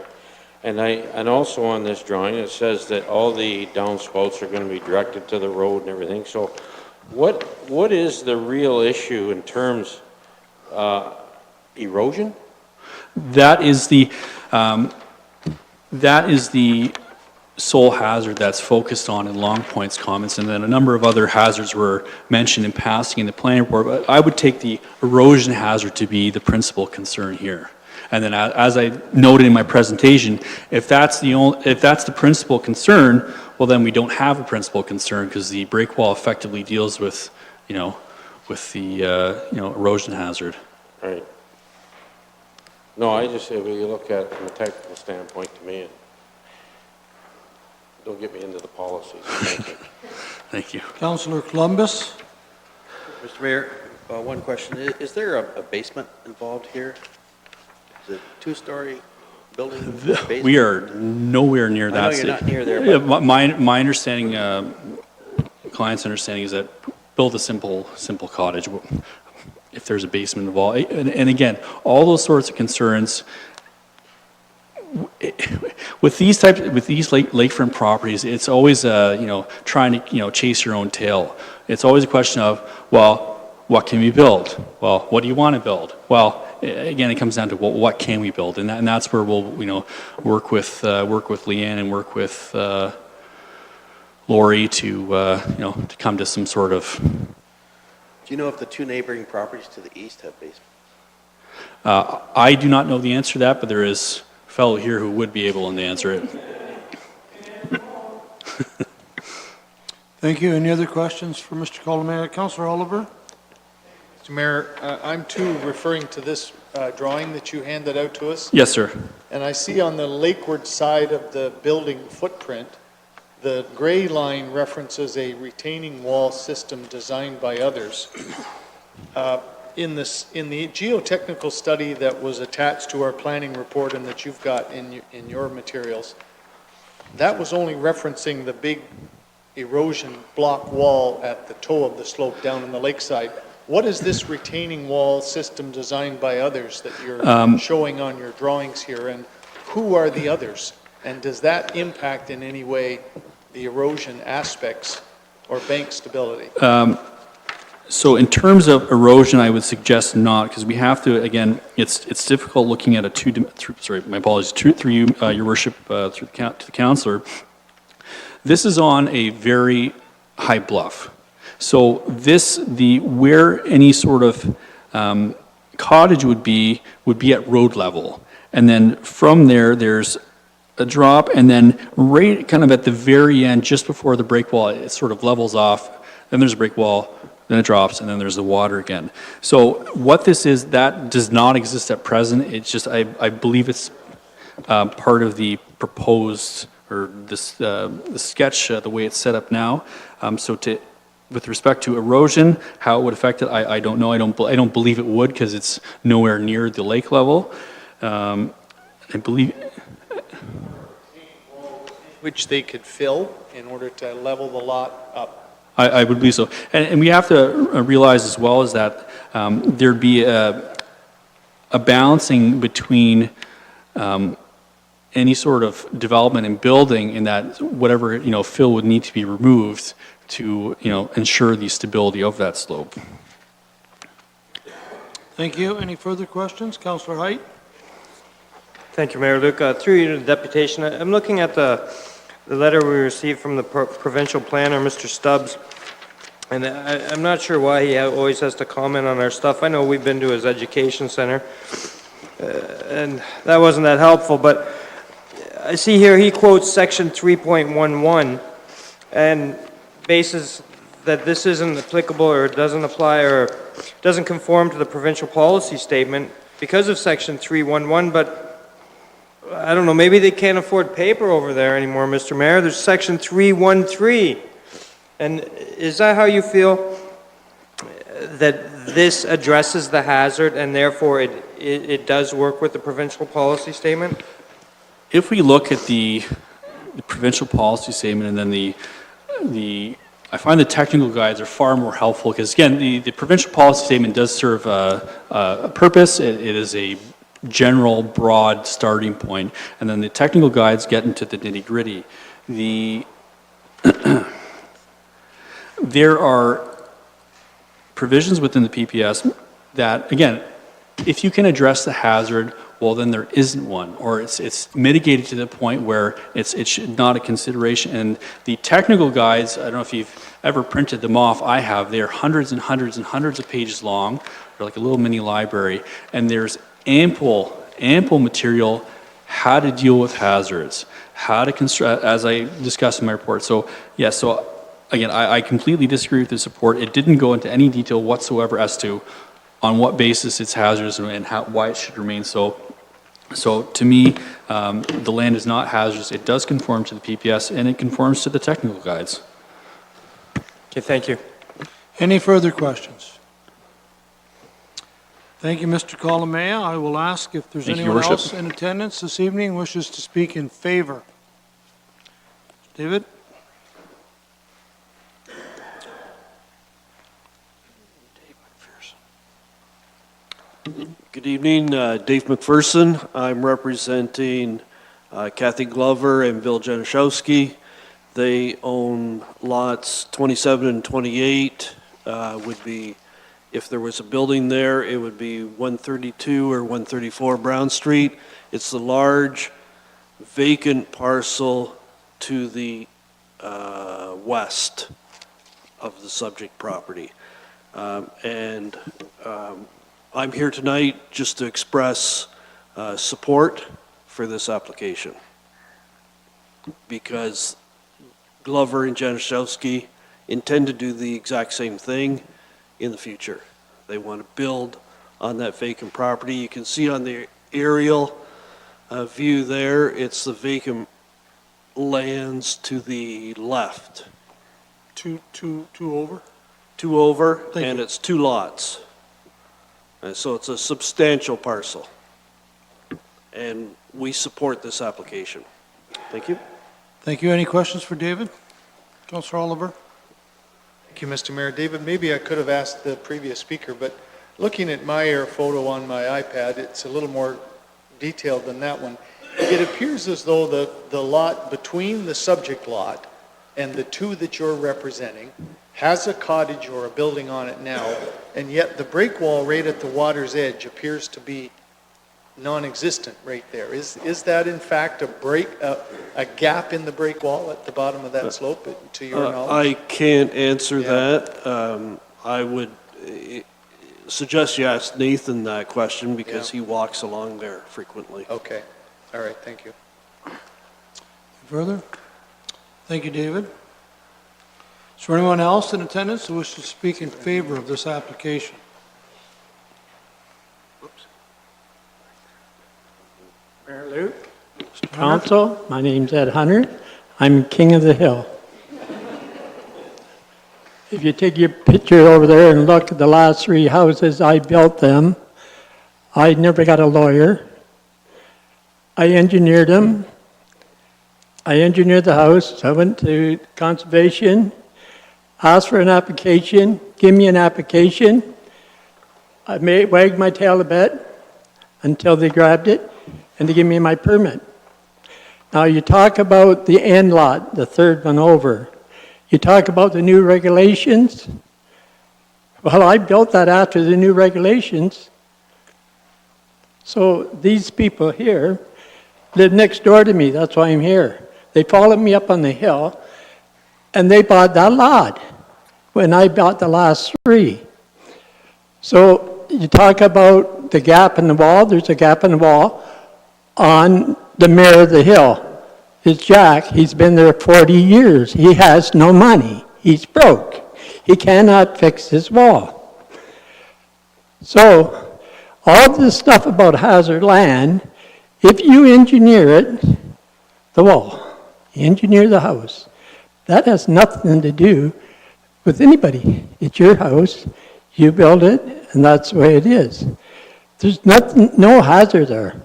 And also on this drawing, it says that all the downspouts are going to be directed to the road and everything. So what is the real issue in terms erosion? That is the sole hazard that's focused on in Long Point's comments, and then a number of other hazards were mentioned in passing in the planning report. But I would take the erosion hazard to be the principal concern here. And then, as I noted in my presentation, if that's the principal concern, well, then we don't have a principal concern because the break wall effectively deals with, the erosion hazard. Right. No, I just say, when you look at it from a technical standpoint to me, don't get me into the policies. Thank you. Thank you. Councillor Columbus? Mr. Mayor, one question. Is there a basement involved here? Is it two-story building? Basement? We are nowhere near that. I know you're not near there, Yeah, but my understanding, client's understanding is that build a simple cottage if there's a basement involved. And again, all those sorts of concerns, with these lakefront properties, it's always, trying to, chase your own tail. It's always a question of, well, what can we build? Well, what do you want to build? Well, again, it comes down to, well, what can we build? And that's where we'll, work with Leanne and work with Lori to, to come to some sort of. do you know if the two neighboring properties to the east have basements? I do not know the answer to that, but there is a fellow here who would be able to answer it. Thank you. Any other questions for Mr. Colomea? Councillor Oliver? Mr. Mayor, I'm too referring to this drawing that you handed out to us. Yes, sir. And I see on the lakeward side of the building footprint, the gray line references a retaining wall system designed by others. In the geotechnical study that was attached to our planning report and that you've got in your materials, that was only referencing the big erosion block wall at the toe of the slope down in the lakeside. What is this retaining wall system designed by others that you're showing on your drawings here, and who are the others? And does that impact in any way the erosion aspects or bank stability? So in terms of erosion, I would suggest not, because we have to, again, it's difficult looking at my apologies, through you, Your Worship, to the councillor. This is on a very high bluff. So where any sort of cottage would be at road level. And then from there, there's a drop, and then right kind of at the very end, just before the break wall, it sort of levels off. Then there's a break wall, then it drops, and then there's the water again. So what this is, that does not exist at present. It's just, I believe it's part of the proposed, or this the sketch, the way it's set up now. With respect to erosion, how it would affect it, I don't know. I don't believe it would, because it's nowhere near the lake level. I believe. which they could fill in order to level the lot up. I would believe so. And we have to realize as well is that there'd be a balancing between any sort of development and building in that whatever, fill would need to be removed to, ensure the stability of that slope. Thank you. Any further questions? Councillor Height? Thank you, Mayor Luke. Through you to the deputation, I'm looking at the letter we received from the provincial planner, Mr. Stubbs, and I'm not sure why he always has to comment on our stuff. I know we've been to his education center, and that wasn't that helpful, but I see here he quotes section 3.11 and bases that this isn't applicable or doesn't apply or doesn't conform to the provincial policy statement because of section 311, but I don't know, maybe they can't afford paper over there anymore, Mr. Mayor. There's section 313. And is that how you feel? That this addresses the hazard and therefore it does work with the provincial policy statement? If we look at the provincial policy statement and then I find the technical guides are far more helpful because again, the provincial policy statement does serve a purpose. It is a general, broad starting point, and then the technical guides get into the nitty-gritty. There are provisions within the PPS that, again, if you can address the hazard, well, then there isn't one, or it's mitigated to the point where it's not a consideration. And the technical guides, I don't know if you've ever printed them off, I have, they're hundreds and hundreds and hundreds of pages long. They're like a little mini library, and there's ample material how to deal with hazards, how to construct, as I discussed in my report. So, yeah, so again, I completely disagree with this report. It didn't go into any detail whatsoever as to on what basis it's hazardous and why it should remain so. So to me, the land is not hazardous. It does conform to the PPS and it conforms to the technical guides. Okay, thank you. Any further questions? Thank you, Mr. Colomea. I will ask if there's Thank you, anyone Your else Worship. in attendance this evening wishes to speak in favor. David? Good evening, Dave McPherson. I'm representing Kathy Glover and Bill Januszowski. They own lots 27 and 28. Would be, if there was a building there, it would be 132 or 134 Brown Street. It's the large vacant parcel to the west of the subject property. I'm here tonight just to express support for this application because Glover and Januszowski intend to do the exact same thing in the future. They want to build on that vacant property. You can see on the aerial view there, it's the vacant lands to the left. Two over? Two over, Thank and you. it's two lots. And so it's a substantial parcel. And we support this application. Thank you. Thank you. Any questions for David? Councillor Oliver? Thank you, Mr. Mayor. David, maybe I could have asked the previous speaker, but looking at my air photo on my iPad, it's a little more detailed than that one. It appears as though the lot between the subject lot and the two that you're representing has a cottage or a building on it now, and yet the break wall right at the water's edge appears to be non-existent right there. Is that in fact a gap in the break wall at the bottom of that slope, to your knowledge? I can't answer Yeah. that. I would suggest you ask Nathan that question because he walks along there frequently. Okay, all right, thank you. Further? Thank you, David. Is there anyone else in attendance who wishes to speak in favor of this application? Mayor Luke, Mr. Hunter? Council, my name's Ed Hunter. I'm king of the hill. If you take your picture over there and look at the last three houses, I built them. I never got a lawyer. I engineered them. I engineered the house, I went to conservation, asked for an application, give me an application. I wagged my tail a bit until they grabbed it, and they gave me my permit. Now, you talk about the end lot, the third one over. You talk about the new regulations. Well, I built that after the new regulations. So these people here live next door to me, that's why I'm here. They followed me up on the hill, and they bought that lot when I bought the last three. So you talk about the gap in the wall, there's a gap in the wall on the mayor of the hill. It's Jack, he's been there 40 years. He has no money, he's broke. He cannot fix his wall. So, all this stuff about hazard land, if you engineer it, the wall, engineer the house, that has nothing to do with anybody. It's your house, you build it, and that's the way it is. There's nothing, no hazard there.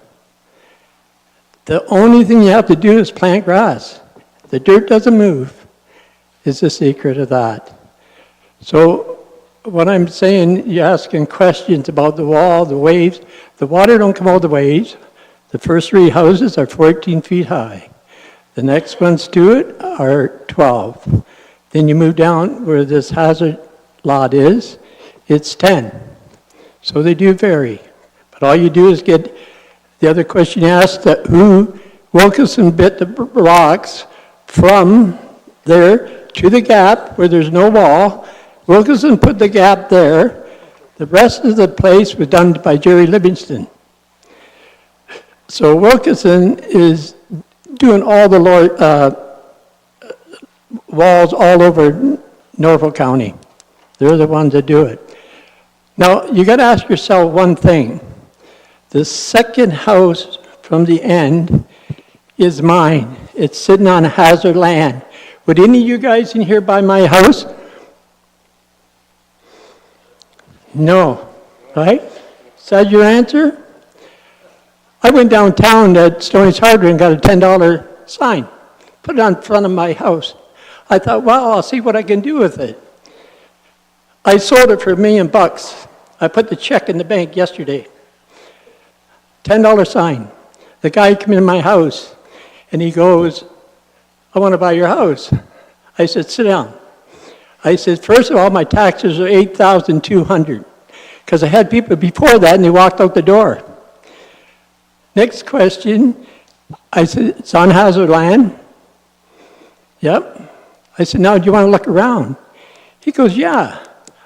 The only thing you have to do is plant grass. The dirt doesn't move, is the secret of that. So what I'm saying, you're asking questions about the wall, the waves. The water don't come out the waves. The first three houses are 14 feet high. The next ones to it are 12. Then you move down where this hazard lot is, it's 10. So they do vary. But all you do is get, the other question you asked, who Wilkinson bit the rocks from there to the gap where there's no wall. Wilkinson put the gap there. The rest of the place was done by Jerry Livingston. So Wilkinson is doing all the walls all over Norfolk County. They're the ones that do it. Now, you got to ask yourself one thing. The second house from the end is mine. It's sitting on hazard land. Would any of you guys in here buy my house? No, right? Is that your answer? I went downtown at Stoney's Hardware and got a $10 sign, put it on front of my house. I thought, well, I'll see what I can do with it. I sold it for $1 million. I put the check in the bank yesterday. $10 sign. The guy came in my house and he goes, I want to buy your house. I said, sit down. I said, first of all, my taxes are $8,200 because I had people before that and they walked out the door. Next question, I said, it's on hazard land? Yep. I said, now do you want to look around? He goes, yeah.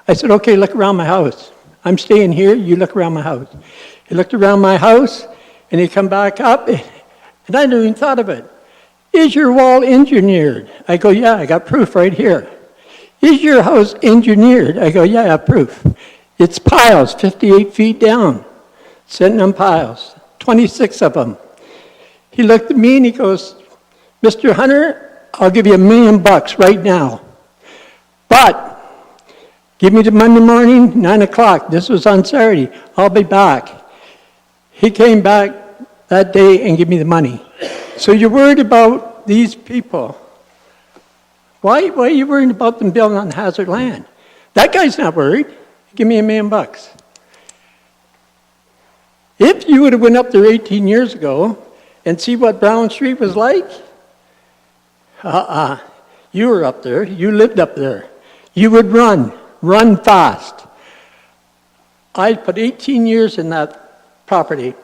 I said, okay, look around my house. I'm staying here, you look around my house. He looked around my house and he come back up and I never even thought of it. Is your wall engineered? I go, yeah, I got proof right here. Is your house engineered? I go, yeah, I have proof. It's piles, 58 feet down, sitting on piles, 26 of them. He looked at me and he goes, Mr. Hunter, I'll give you $1 million right now. But give me the Monday morning, 9 o'clock. This was on Saturday. I'll be back. He came back that day and gave me the money. So you're worried about these people. Why are you worried about them building on hazard land? That guy's not worried. Give me $1 million. If you would have went up there 18 years ago and see what Brown Street was like, you were up there, you lived up there. You would run fast. I put 18 years in that property.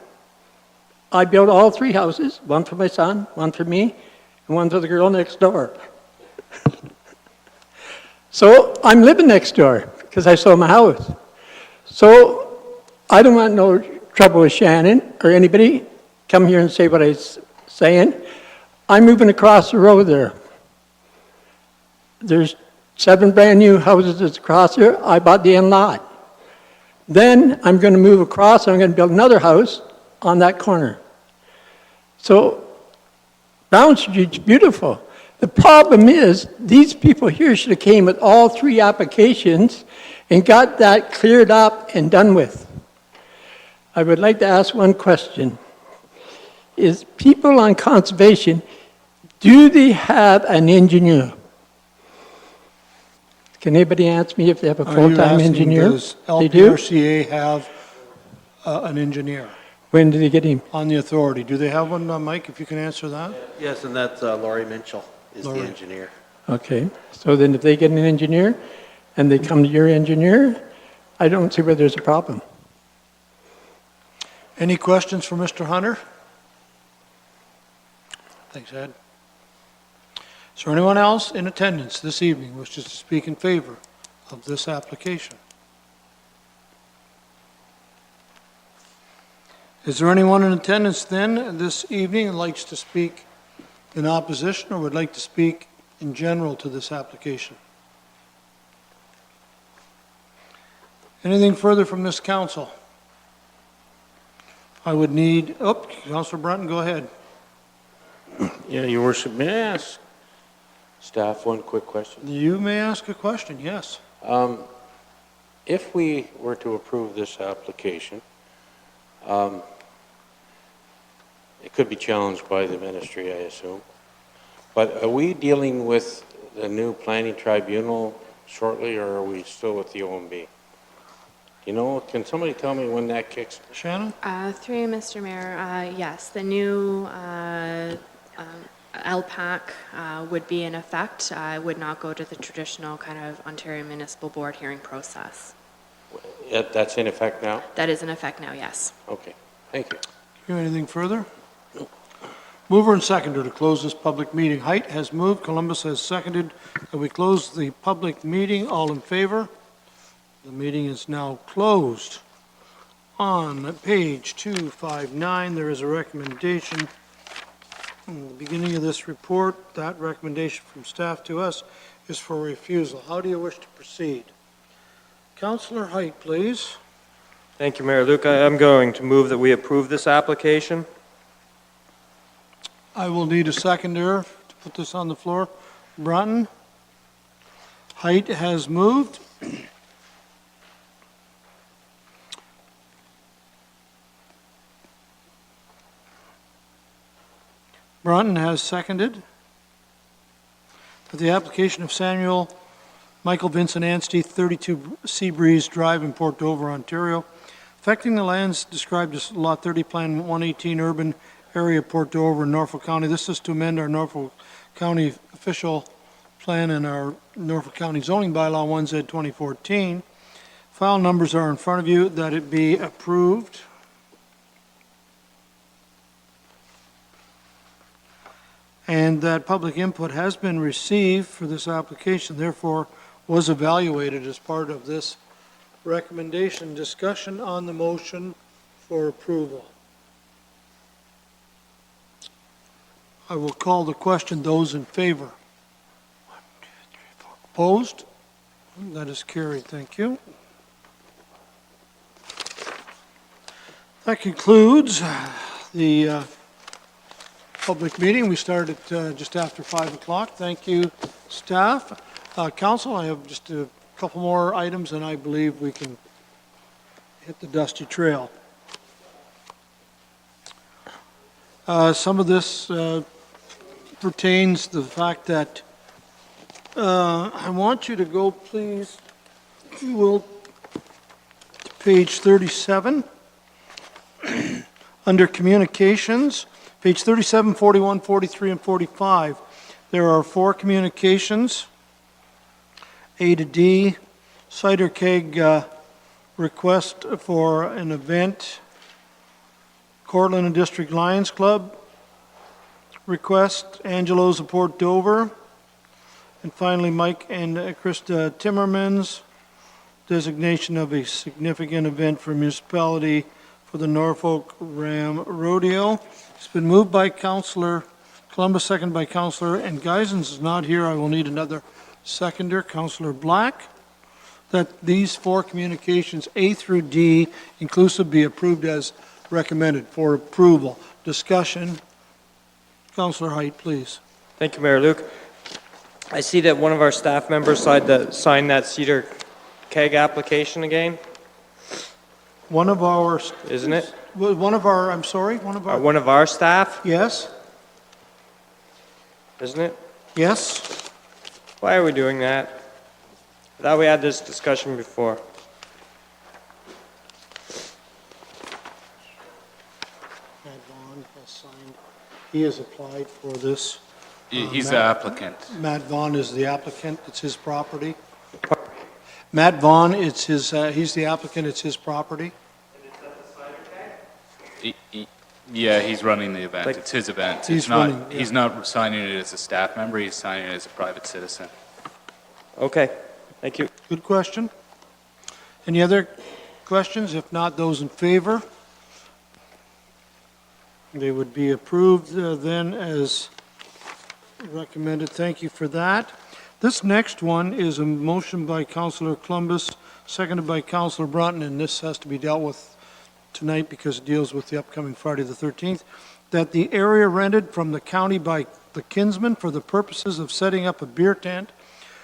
I built all 3 houses, one for my son, one for me, and one for the girl next door. So I'm living next door because I sold my house. So I don't want no trouble with Shannon or anybody. Come here and say what I'm saying. I'm moving across the road there. There's 7 brand new houses that's across there. I bought the end lot. Then I'm going to move across and I'm going to build another house on that corner. So Brown Street's beautiful. The problem is these people here should have came with all 3 applications and got that cleared up and done with. I would like to ask one question. Is people on conservation, Do they have an engineer? Can anybody answer me if they have a Are you full-time asking, engineer? does They do? LPRCA have an engineer When did they get him? on the authority? Do they have one, Mike, if you can answer that? Yes, and that's Laurie Minchell is the Laurie. engineer. Okay, so then if they get an engineer and they come to your engineer, I don't see where there's a problem. Any questions for Mr. Hunter? Thanks, Ed. Is there anyone else in attendance this evening who wishes to speak in favor of this application? Is there anyone in attendance then this evening who likes to speak in opposition or would like to speak in general to this application? Anything further from this council? I would need, Councilor Brunton, go ahead. Yeah, Your Worship, may I ask staff one quick question? You may ask a question, yes. If we were to approve this application, it could be challenged by the ministry, I assume. But are we dealing with the new planning tribunal shortly, or are we still with the OMB? You know, can somebody tell me when that kicks? Shannon? Through you, Mr. Mayor, yes, the new LPAC would be in effect. Would not go to the traditional kind of Ontario Municipal Board hearing process. That's in effect now? That is in effect now, yes. Okay, thank you. You have anything further? Mover and seconder to close this public meeting. Height has moved, Columbus has seconded that we close the public meeting. All in favor? The meeting is now closed. On page 259, there is a recommendation. In the beginning of this report, that recommendation from staff to us is for refusal. How do you wish to proceed? Councillor Height, please. Thank you, Mayor Luke. I'm going to move that we approve this application. I will need a seconder to put this on the floor. Brunton? Height has moved. Brunton has seconded that the application of Samuel Michael Vincent Anstey, 32 Seabreeze Drive in Port Dover, Ontario, affecting the lands described as Lot 30, Plan 118, Urban Area, Port Dover, Norfolk County. This is to amend our Norfolk County official plan and our Norfolk County zoning bylaw 1Z 2014. File numbers are in front of you, that it be approved. And that public input has been received for this application, therefore was evaluated as part of this recommendation. Discussion on the motion for approval. I will call the question. Those in favor? 1, 2, 3, 4. Opposed? That is carried. Thank you. That concludes the public meeting. We started just after 5 o'clock. Thank you, staff. Council, I have just a couple more items, and I believe we can hit the dusty trail. Some of this pertains to the fact that I want you to go, please, if you will, to page 37, under communications. Page 37, 41, 43, and 45. There are 4 communications. A to D, cider keg request for an event. Cortland and District Lions Club request. Angelo's of Port Dover. And finally, Mike and Krista Timmermans, designation of a significant event for municipality for the Norfolk Ram Rodeo. It's been moved by Councillor Columbus, second by Councillor, and Geisens is not here. I will need another seconder, Councillor Black, that these 4 communications, A through D, inclusive, be approved as recommended for approval. Discussion. Councillor Height, please. Thank you, Mayor Luke. I see that one of our staff members signed that cedar keg application again, One of our, isn't it? one of our, I'm sorry, one of our, One of our staff? yes? isn't it? Yes? Why are we doing that? I thought we had this discussion before. Matt Vaughn has signed, he has applied for this. He's the applicant. Matt Vaughn is the applicant, it's his property. Matt Vaughn, it's his, he's the applicant, it's his property. Yeah, he's running the event. Like- It's his event. He's It's not, running, yeah. he's not signing it as a staff member, he's signing it as a private citizen. Okay, thank you. Good question. Any other questions? If not, those in favor? They would be approved then as recommended. Thank you for that. This next one is a motion by Councillor Columbus, seconded by Councillor Brunton, and this has to be dealt with tonight because it deals with the upcoming Friday the 13th, that the area rented from the county by the Kinsman for the purposes of setting up a beer tent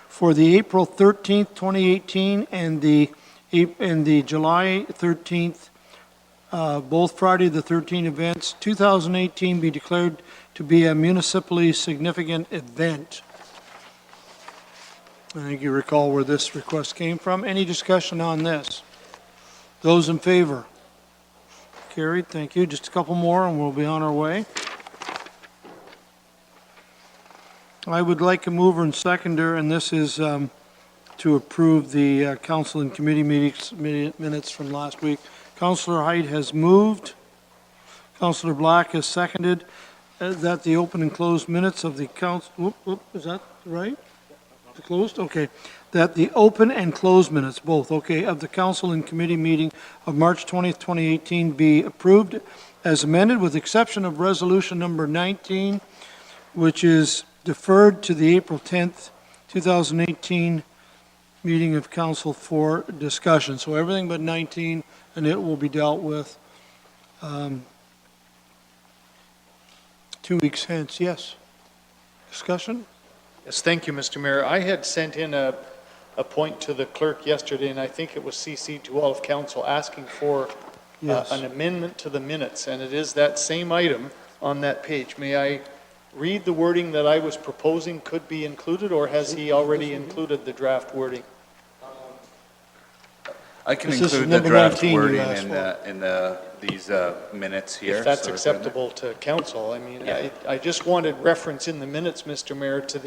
for the April 13th, 2018, and the July 13th, both Friday the 13th events, 2018 be declared to be a municipally significant event. I think you recall where this request came from. Any discussion on this? Those in favor? Carried, thank you. Just a couple more and we'll be on our way. I would like a mover and seconder, and this is to approve the council and committee minutes from last week. Councillor Height has moved. Councillor Black has seconded that the open and closed minutes of the council, is that right? The closed, okay. That the open and closed minutes, both, okay, of the council and committee meeting of March 20th, 2018 be approved as amended with exception of resolution number 19, which is deferred to the April 10th, 2018 meeting of council for discussion. So everything but 19, and it will be dealt with 2 weeks hence. Yes? Discussion? Yes, thank you, Mr. Mayor. I had sent in a point to the clerk yesterday, and I think it was CC'd to all of council, asking for Yes. an amendment to the minutes, and it is that same item on that page. May I read the wording that I was proposing could be included, or has he already included the draft wording? I can This is include the number draft 19 you wording asked in these minutes here. If that's so- acceptable to council. I mean, I just wanted reference in the minutes, Mr. Mayor, to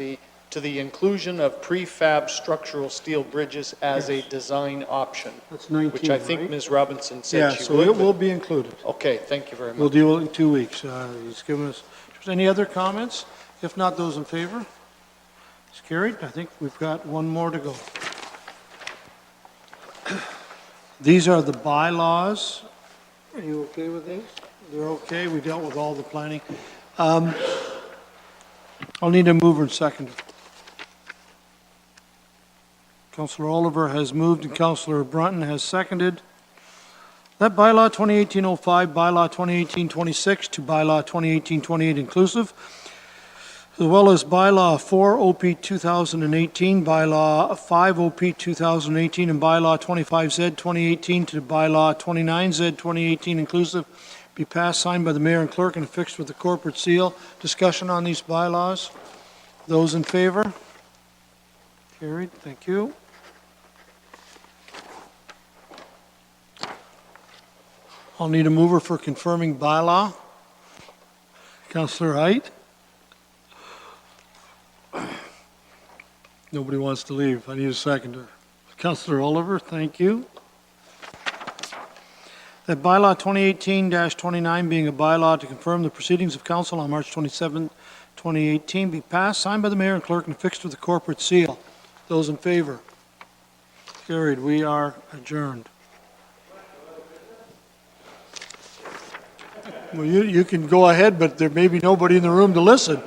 the inclusion of prefab structural steel bridges as a design option, That's 19, which I think right? Ms. Robinson Yeah, said she so would. it will but- be included. Okay, thank you very We'll much. deal with it in 2 weeks. He's given us, any other comments? If not, those in favor? It's carried. I think we've got one more to go. These are the bylaws. Are you okay with these? They're okay. We dealt with all the planning. I'll need a mover and seconder. Councillor Oliver has moved and Councillor Brunton has seconded. That bylaw 2018-05, bylaw 2018-26 to bylaw 2018-28 inclusive, as well as bylaw 4 OP 2018, bylaw 5 OP 2018, and bylaw 25Z 2018 to bylaw 29Z 2018 inclusive, be passed, signed by the mayor and clerk, and affixed with the corporate seal. Discussion on these bylaws? Those in favor? Carried, thank you. I'll need a mover for confirming bylaw. Councillor Height? Nobody wants to leave. I need a seconder. Councillor Oliver, thank you. That bylaw 2018-29 being a bylaw to confirm the proceedings of council on March 27, 2018 be passed, signed by the mayor and clerk, and affixed with the corporate seal. Those in favor? Carried. We are adjourned. Well, you can go ahead, but there may be nobody in the room to listen.